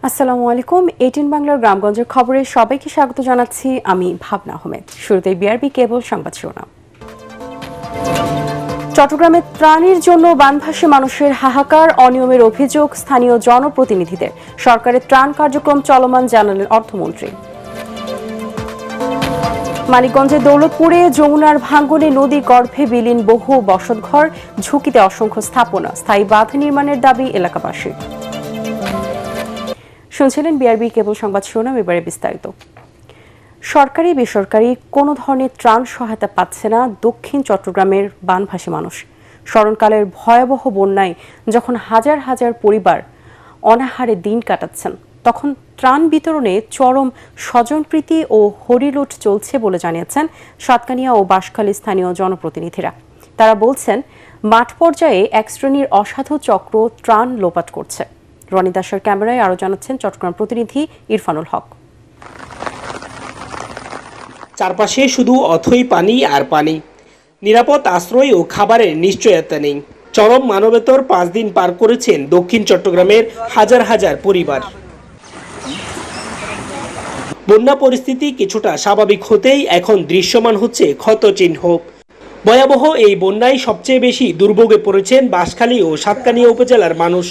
আসসালামু আলাইকুম। 18 বাংলার গ্রামগঞ্জের খবরে সবাইকে স্বাগত জানাচ্ছি। আমি ভাবনা আহমেদ। শুরুতেই বিআরবি কেবল সংবাদ শিরোনাম। চট্টগ্রামে ত্রাণের জন্য বানভাসী মানুষের হাহাকার, অনিয়মের অভিযোগ স্থানীয় জনপ্রতিনিধিদের। সরকারের ত্রাণ কার্যক্রম চলমান জানালেন অর্থমন্ত্রী। মানিকগঞ্জের দৌলতপুরে যমুনার ভাঙ্গনে নদী গর্ভে বিলীন বহু বসতঘর, ঝুঁকিতে অসংখ্য স্থাপনা, স্থায়ী বাঁধ নির্মাণের দাবি এলাকাবাসীর। শুনছিলেন বিআরবি কেবল সংবাদ শিরোনাম, এবারে বিস্তারিত। সরকারি বেসরকারি কোনো ধরনের ত্রাণ সহায়তা পাচ্ছে না দক্ষিণ চট্টগ্রামের বানভাসী মানুষ। স্মরণকালের ভয়াবহ বন্যায় যখন হাজার হাজার পরিবার অনাহারে দিন কাটাচ্ছেন, তখন ত্রাণ বিতরণে চরম স্বজনপ্রীতি ও হরিলুট চলছে বলে জানিয়েছেন সাতকানিয়া ও বাঁশখালী স্থানীয় জনপ্রতিনিধিরা। তারা বলছেন, মাঠ পর্যায়ে এক শ্রেণীর অসাধু চক্র ত্রাণ লোপাট করছে। রনি দাসের ক্যামেরায় আরো জানাচ্ছেন চট্টগ্রাম প্রতিনিধি ইরফানুল হক। চারপাশে শুধু অথই পানি আর পানি, নিরাপদ আশ্রয় ও খাবারের নিশ্চয়তা নেই। চরম মানবেতর 5 দিন পার করেছেন দক্ষিণ চট্টগ্রামের হাজার হাজার পরিবার। বন্যা পরিস্থিতি কিছুটা স্বাভাবিক হতেই এখন দৃশ্যমান হচ্ছে ক্ষতচিহ্ন। ভয়াবহ এই বন্যায় সবচেয়ে বেশি দুর্ভোগে পড়েছেন বাঁশখালী ও সাতকানিয়া উপজেলার মানুষ।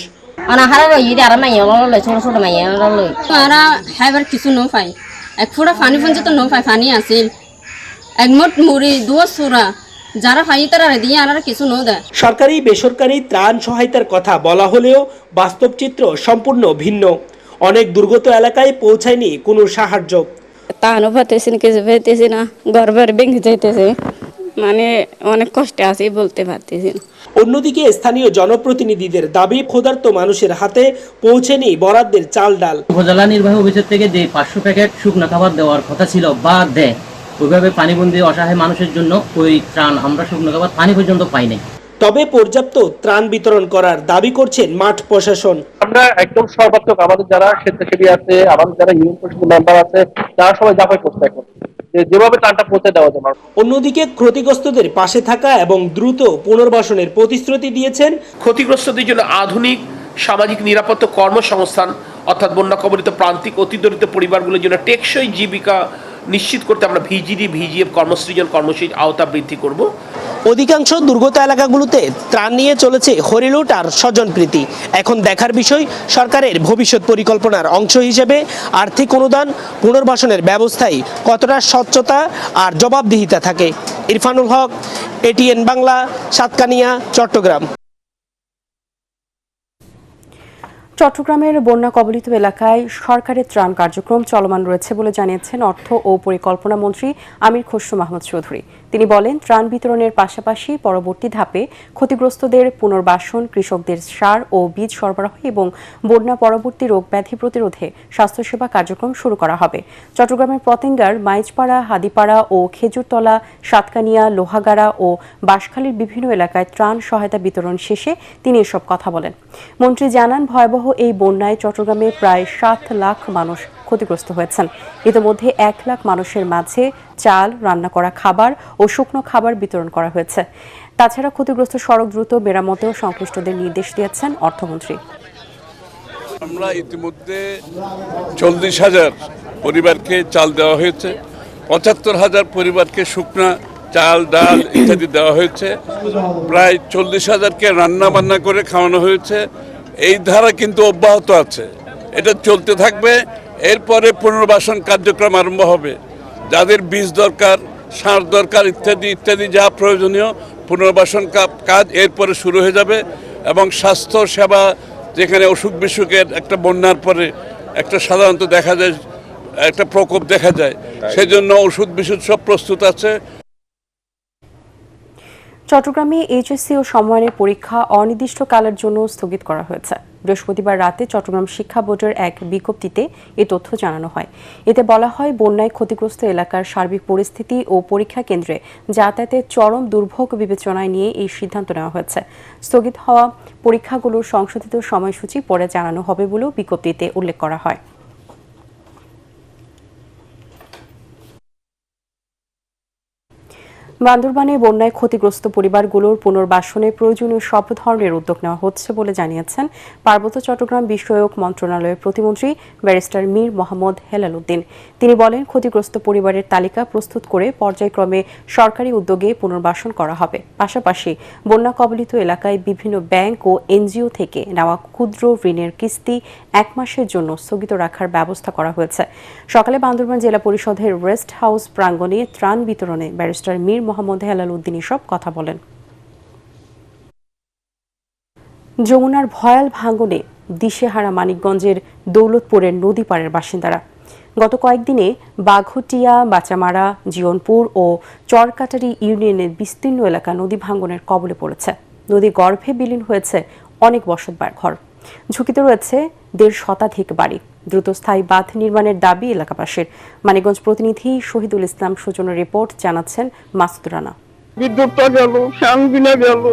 কিছু ন পাই এক ফোঁটা পানি পর্যন্ত ন পাই, পানি আসিল একমট মুড়ি দুয়া সুরা যারা পাই তারা দিয়ে আর কিছু ন দেয়। সরকারি বেসরকারি ত্রাণ সহায়তার কথা বলা হলেও বাস্তব চিত্র সম্পূর্ণ ভিন্ন। অনেক দুর্গত এলাকায় পৌঁছায়নি কোনো সাহায্য। তাহানো পাতেছি না, কিছু পাইতেছি না, ঘরবার ভেঙে যাইতেছে, মানে অনেক কষ্টে আছি, বলতে পারতেছি না। অন্যদিকে স্থানীয় জনপ্রতিনিধিদের দাবি, ক্ষুধার্ত মানুষের হাতে পৌঁছেনি বরাদ্দের চাল ডাল। উপজেলা নির্বাহী অফিসের থেকে যে 500 প্যাকেট শুকনো খাবার দেওয়ার কথা ছিল বা দেয়, ওইভাবে পানিবন্দী অসহায় মানুষের জন্য ওই ত্রাণ আমরা শুকনো খাবার পানি পর্যন্ত পাই নাই। তবে পর্যাপ্ত ত্রাণ বিতরণ করার দাবি করছেন মাঠ প্রশাসন। আমরা একদম সর্বাত্মক আমাদের যারা স্বেচ্ছাসেবী আছে, আমাদের যারা ইউনিয়ন পরিষদের মেম্বার আছে, তারা সবাই জাপাই করছে এখন যেভাবে ত্রাণটা পৌঁছে দেওয়া যাবে। অন্যদিকে ক্ষতিগ্রস্তদের পাশে থাকা এবং দ্রুত পুনর্বাসনের প্রতিশ্রুতি দিয়েছেন। ক্ষতিগ্রস্তদের জন্য আধুনিক সামাজিক নিরাপত্তা কর্মসংস্থান অর্থাৎ বন্যা কবলিত প্রান্তিক অতিদরিদ্র পরিবারগুলোর জন্য টেকসই জীবিকা নিশ্চিত করতে আমরা ভিজিএফ কর্মসৃজন কর্মসূচির আওতা বৃদ্ধি করব। অধিকাংশ দুর্গত এলাকাগুলোতে ত্রাণ নিয়ে চলেছে হরিলুট আর স্বজনপ্রীতি। এখন দেখার বিষয়, সরকারের ভবিষ্যৎ পরিকল্পনার অংশ হিসেবে আর্থিক অনুদান, পুনর্বাসনের ব্যবস্থায় কতটা স্বচ্ছতা আর জবাবদিহিতা থাকে। ইরফানুল হক, এটিএন বাংলা, সাতকানিয়া, চট্টগ্রাম। চট্টগ্রামের বন্যা কবলিত এলাকায় সরকারের ত্রাণ কার্যক্রম চলমান রয়েছে বলে জানিয়েছেন অর্থ ও পরিকল্পনা মন্ত্রী আমির খসরু মাহমুদ চৌধুরী। তিনি বলেন, ত্রাণ বিতরণের পাশাপাশি পরবর্তী ধাপে ক্ষতিগ্রস্তদের পুনর্বাসন, কৃষকদের সার ও বীজ সরবরাহ এবং বন্যা পরবর্তী রোগ ব্যাধি প্রতিরোধে স্বাস্থ্যসেবা কার্যক্রম শুরু করা হবে। চট্টগ্রামের পতেঙ্গার মাইজপাড়া, হাদিপাড়া ও খেজুরতলা, সাতকানিয়া, লোহাগাড়া ও বাঁশখালীর বিভিন্ন এলাকায় ত্রাণ সহায়তা বিতরণ শেষে তিনি এসব কথা বলেন। মন্ত্রী জানান, ভয়াবহ এই বন্যায় চট্টগ্রামে প্রায় 7 লাখ মানুষ ক্ষতিগ্রস্ত হয়েছেন। ইতিমধ্যে 1 লাখ মানুষের মাঝে চাল, রান্না করা খাবার ও শুকনো খাবার বিতরণ করা হয়েছে। তাছাড়া ক্ষতিগ্রস্ত সড়ক দ্রুত মেরামতেও সংশ্লিষ্টদের নির্দেশ দিয়েছেন অর্থমন্ত্রী। আমরা ইতিমধ্যে 40,000 পরিবারকে চাল দেওয়া হয়েছে, 75,000 পরিবারকে শুকনা চাল, ডাল ইত্যাদি দেওয়া হয়েছে, প্রায় 40,000কে রান্না বান্না করে খাওয়ানো হয়েছে। এই ধারা কিন্তু অব্যাহত আছে, এটা চলতে থাকবে। এরপরে পুনর্বাসন কার্যক্রম আরম্ভ হবে। যাদের বীজ দরকার, সার দরকার ইত্যাদি ইত্যাদি যা প্রয়োজনীয় পুনর্বাসন কাজ এরপরে শুরু হয়ে যাবে। এবং স্বাস্থ্য সেবা, যেখানে অসুখ বিসুখের একটা বন্যার পরে একটা সাধারণত দেখা যায় একটা প্রকোপ দেখা যায়, সেজন্য ওষুধ বিশুদ্ধ সব প্রস্তুত আছে। চট্টগ্রামে এইচএসসি ও সমমানের পরীক্ষা অনির্দিষ্টকালের জন্য স্থগিত করা হয়েছে। বৃহস্পতিবার রাতে চট্টগ্রাম শিক্ষা বোর্ডের এক বিজ্ঞপ্তিতে এ তথ্য জানানো হয়। এতে বলা হয়, বন্যায় ক্ষতিগ্রস্ত এলাকার সার্বিক পরিস্থিতি ও পরীক্ষা কেন্দ্রে যাতায়াতের চরম দুর্ভোগ বিবেচনায় নিয়ে এই সিদ্ধান্ত নেওয়া হয়েছে। স্থগিত হওয়া পরীক্ষাগুলোর সংশোধিত সময়সূচি পরে জানানো হবে বলেও বিজ্ঞপ্তিতে উল্লেখ করা হয়। বান্দরবানে বন্যায় ক্ষতিগ্রস্ত পরিবারগুলোর পুনর্বাসনে প্রয়োজনীয় সব ধরনের উদ্যোগ নেওয়া হচ্ছে বলে জানিয়েছেন পার্বত্য চট্টগ্রাম বিষয়ক মন্ত্রণালয়ের প্রতিমন্ত্রী ব্যারিস্টার মীর মোহাম্মদ হেলাল উদ্দিন। তিনি বলেন, ক্ষতিগ্রস্ত পরিবারের তালিকা প্রস্তুত করে পর্যায়ক্রমে সরকারি উদ্যোগে পুনর্বাসন করা হবে। পাশাপাশি বন্যা কবলিত এলাকায় বিভিন্ন ব্যাংক ও এনজিও থেকে নেওয়া ক্ষুদ্র ঋণের কিস্তি 1 মাসের জন্য স্থগিত রাখার ব্যবস্থা করা হয়েছে। সকালে বান্দরবান জেলা পরিষদের রেস্ট হাউস প্রাঙ্গণে ত্রাণ বিতরণে ব্যারিস্টার মীর মোহাম্মদ হেলাল উদ্দিন এসব কথা বলেন। যমুনার ভয়াল ভাঙনে দিশেহারা মানিকগঞ্জের দৌলতপুরের নদী পাড়ের বাসিন্দারা। গত কয়েকদিনে বাঘুটিয়া, বাচামারা, জীবনপুর ও চরকাটারি ইউনিয়নের বিস্তীর্ণ এলাকা নদী ভাঙনের কবলে পড়েছে। নদী গর্ভে বিলীন হয়েছে অনেক বসতবাড়ি ঘর। ঝুঁকিতে রয়েছে 1.5 শতাধিক বাড়ি। দ্রুত স্থায়ী বাঁধ নির্মাণের দাবি এলাকাবাসীর। মানিকগঞ্জ প্রতিনিধি শহীদুল ইসলাম সুজনের রিপোর্ট, জানাচ্ছেন মাসুদ রানা। বিদ্যুৎটা গেল, ফ্যান বিনা গেল,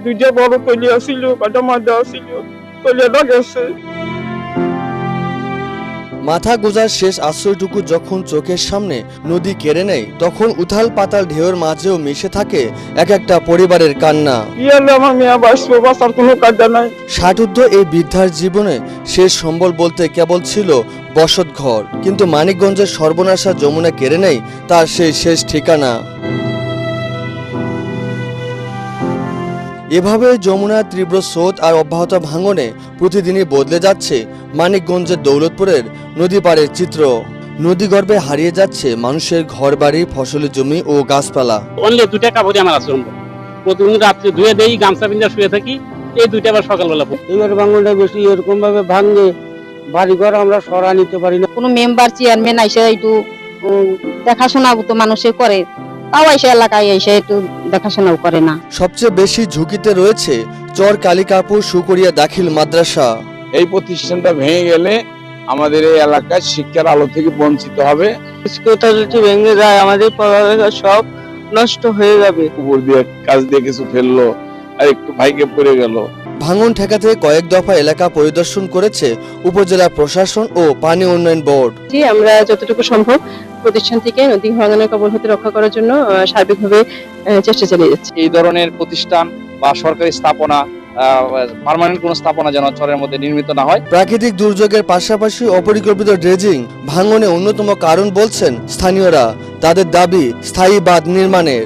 2টা বড় তলিয়া ছিল, কাটা মাজা ছিল, তলিয়াটা গেছে। মাথা গোজার শেষ আশ্রয়টুকু যখন চোখের সামনে নদী কেড়ে নেয়, তখন উথাল পাতাল ঢেউয়ের মাঝেও মিশে থাকে এক একটা পরিবারের কান্না। আমার মেয়ে বাঁচলো, বাঁচার কোনো কাজা নাই। 60 এই বৃদ্ধার জীবনে শেষ সম্বল বলতে কেবল ছিল বসত ঘর, কিন্তু মানিকগঞ্জের সর্বনাশা যমুনা কেড়ে নেয় তার সেই শেষ ঠিকানা। এভাবে যমুনার তীব্র স্রোত আর অব্যাহত ভাঙনে প্রতিদিনই বদলে যাচ্ছে মানিকগঞ্জের দৌলতপুরের নদী পাড়ের চিত্র। নদীগর্ভে হারিয়ে যাচ্ছে মানুষের ঘরবাড়ি, ফসলি জমি ও গাছপালা। অনলি 2টা কাপড় আমার আছে, প্রতিদিন রাত্রে ধুয়ে দেই, গামছা পিন্ধা শুয়ে থাকি, এই 2টা আবার সকালবেলা। এবার ভাঙনটা বেশি এরকম ভাবে ভাঙলে বাড়িঘর আমরা সরা নিতে পারি না। কোনো মেম্বার চেয়ারম্যান আইসা একটু দেখাশোনা তো মানুষে করে, তাও এসে এলাকায় এসে একটু দেখাশোনাও করে না। সবচেয়ে বেশি ঝুঁকিতে রয়েছে চর কালিকাপুর সুকরিয়া দাখিল মাদ্রাসা। এই প্রতিষ্ঠানটা ভেঙে গেলে আমাদের এই এলাকায় শিক্ষার আলো থেকে বঞ্চিত হবে। স্কুলটা যদি ভেঙে যায় আমাদের পড়ালেখা সব নষ্ট হয়ে যাবে। উপর দিয়ে কাজ দিয়ে কিছু ফেললো আর একটু ভাইকে পড়ে গেল। ভাঙন ঠেকাতে কয়েক দফা এলাকা পরিদর্শন করেছে উপজেলা প্রশাসন ও পানি উন্নয়ন বোর্ড। আমরা যতটুকু সম্ভব প্রতিষ্ঠান থেকে নদী ভাঙনের কবল হতে রক্ষা করার জন্য সার্বিকভাবে চেষ্টা চালিয়ে যাচ্ছি। এই ধরনের প্রতিষ্ঠান বা সরকারি স্থাপনা, পার্মানেন্ট কোনো স্থাপনা যেন চরের মধ্যে নির্মিত না হয়। প্রাকৃতিক দুর্যোগের পাশাপাশি অপরিকল্পিত ড্রেজিং ভাঙনে অন্যতম কারণ বলছেন স্থানীয়রা। তাদের দাবি স্থায়ী বাঁধ নির্মাণের।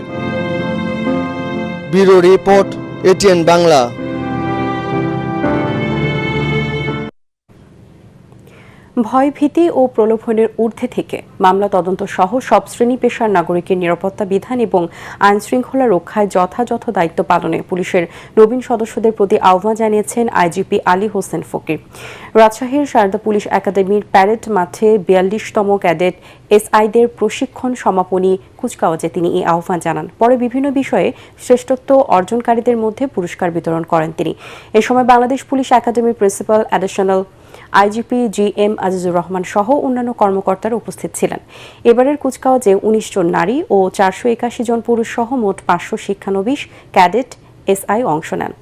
Bureau report, ATN Bangla. ভয়ভীতি ও প্রলোভনের ঊর্ধ্বে থেকে মামলা তদন্ত সহ সব শ্রেণী পেশার নাগরিকের নিরাপত্তা বিধান এবং আইন শৃঙ্খলা রক্ষায় যথাযথ দায়িত্ব পালনে পুলিশের নবীন সদস্যদের প্রতি আহ্বান জানিয়েছেন আইজিপি আলী হোসেন ফকির। রাজশাহীর সারদা পুলিশ একাডেমির প্যারেড মাঠে 42তম ক্যাডেট এসআইদের প্রশিক্ষণ সমাপনী কুচকাওয়াজে তিনি এই আহ্বান জানান। পরে বিভিন্ন বিষয়ে শ্রেষ্ঠত্ব অর্জনকারীদের মধ্যে পুরস্কার বিতরণ করেন তিনি। এ সময় বাংলাদেশ পুলিশ একাডেমির principal additional IGP GM Azizur Rahman সহ অন্যান্য কর্মকর্তারা উপস্থিত ছিলেন। এবারের কুচকাওয়াজে 19 জন নারী ও 481 জন পুরুষ সহ মোট 500 শিক্ষানবিশ ক্যাডেট এসআই অংশ নেন।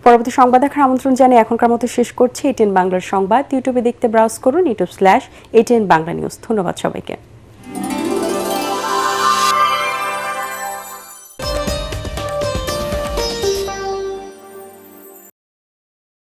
পরবর্তী সংবাদ দেখার আমন্ত্রণ জানিয়ে এখনকার মতো শেষ করছি এটিএন বাংলার সংবাদ। ইউটিউবে দেখতে ব্রাউজ করুন youtube/ATN বাংলা নিউজ। ধন্যবাদ সবাইকে।